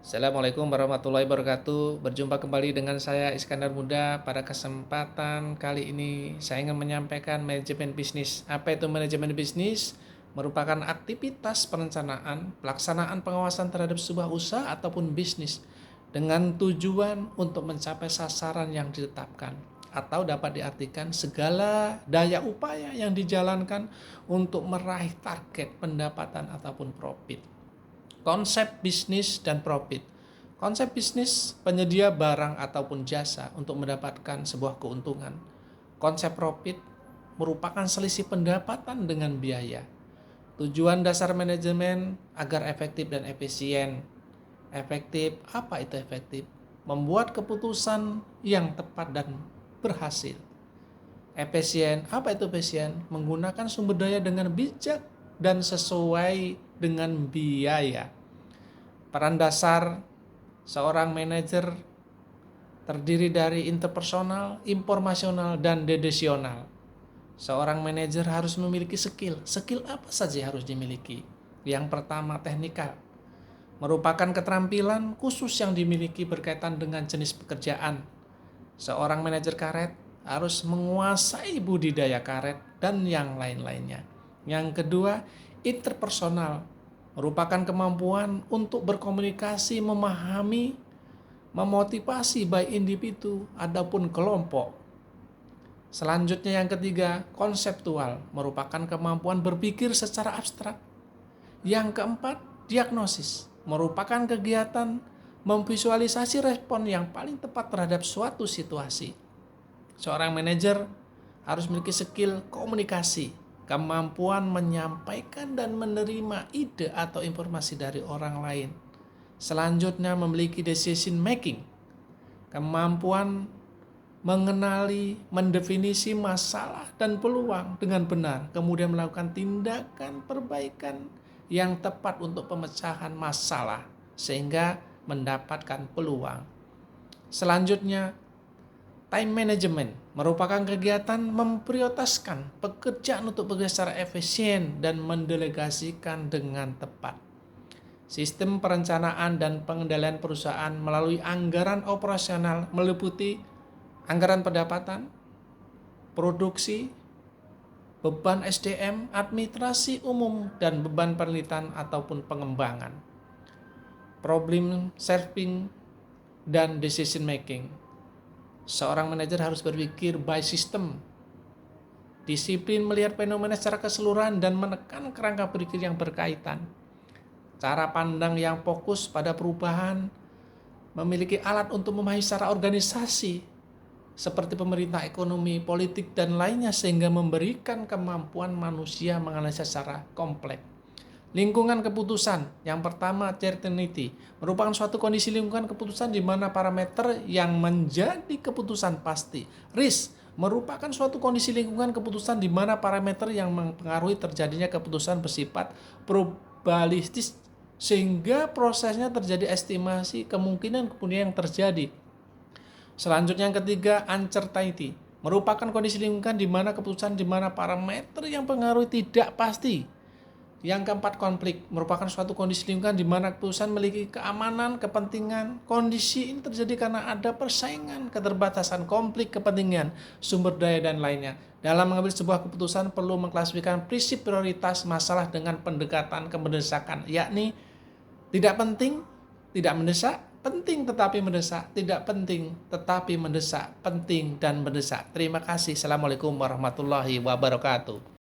Assalamualaikum warahmatullahi wabarakatuh. Berjumpa kembali dengan saya Iskandar Muda. Pada kesempatan kali ini saya ingin menyampaikan manajemen bisnis. Apa itu manajemen bisnis? Merupakan aktivitas perencanaan, pelaksanaan pengawasan terhadap sebuah usaha ataupun bisnis dengan tujuan untuk mencapai sasaran yang ditetapkan, atau dapat diartikan segala daya upaya yang dijalankan untuk meraih target pendapatan ataupun profit. Konsep bisnis dan profit. Konsep bisnis penyedia barang ataupun jasa untuk mendapatkan sebuah keuntungan. Konsep profit merupakan selisih pendapatan dengan biaya. Tujuan dasar manajemen agar efektif dan efisien. Efektif, apa itu efektif? Membuat keputusan yang tepat dan berhasil. Efisien, apa itu efisien? Menggunakan sumber daya dengan bijak dan sesuai dengan biaya. Peran dasar seorang manajer terdiri dari interpersonal, informasional, dan dedisional. Seorang manajer harus memiliki skill. Skill apa saja harus dimiliki? Yang pertama, teknikal. Merupakan keterampilan khusus yang dimiliki berkaitan dengan jenis pekerjaan. Seorang manajer karet harus menguasai budidaya karet dan yang lain-lainnya. Yang kedua, interpersonal. Merupakan kemampuan untuk berkomunikasi, memahami, memotivasi baik individu ataupun kelompok. Selanjutnya yang ketiga, konseptual. Merupakan kemampuan berpikir secara abstrak. Yang keempat, diagnosis. Merupakan kegiatan memvisualisasi respon yang paling tepat terhadap suatu situasi. Seorang manajer harus memiliki skill komunikasi, kemampuan menyampaikan dan menerima ide atau informasi dari orang lain. Selanjutnya memiliki decision making, kemampuan mengenali, mendefinisi masalah dan peluang dengan benar, kemudian melakukan tindakan perbaikan yang tepat untuk pemecahan masalah sehingga mendapatkan peluang. Selanjutnya, time management merupakan kegiatan memprioritaskan pekerjaan untuk bekerja secara efisien dan mendelegasikan dengan tepat. Sistem perencanaan dan pengendalian perusahaan melalui anggaran operasional meliputi anggaran pendapatan, produksi, beban SDM, administrasi umum, dan beban penelitian ataupun pengembangan. Problem solving dan decision making. Seorang manajer harus berpikir by system, disiplin melihat fenomena secara keseluruhan dan menekan kerangka berpikir yang berkaitan. Cara pandang yang fokus pada perubahan, memiliki alat untuk memahami secara organisasi seperti pemerintah, ekonomi, politik, dan lainnya sehingga memberikan kemampuan manusia menganalisa secara kompleks. Lingkungan keputusan. Yang pertama, certainty. Merupakan suatu kondisi lingkungan keputusan di mana parameter yang menjadi keputusan pasti. Risk merupakan suatu kondisi lingkungan keputusan di mana parameter yang mempengaruhi terjadinya keputusan bersifat probabilistis sehingga prosesnya terjadi estimasi kemungkinan yang terjadi. Selanjutnya yang ketiga, uncertainty. Merupakan kondisi lingkungan di mana keputusan di mana parameter yang mempengaruhi tidak pasti. Yang keempat, konflik. Merupakan suatu kondisi lingkungan di mana keputusan memiliki keamanan, kepentingan. Kondisi ini terjadi karena ada persaingan, keterbatasan, konflik kepentingan, sumber daya, dan lainnya. Dalam mengambil sebuah keputusan perlu mengklasifikasikan prinsip prioritas masalah dengan pendekatan kemendesakan, yakni tidak penting, tidak mendesak, penting tetapi mendesak, tidak penting tetapi mendesak, penting dan mendesak. Terima kasih. Assalamualaikum warahmatullahi wabarakatuh.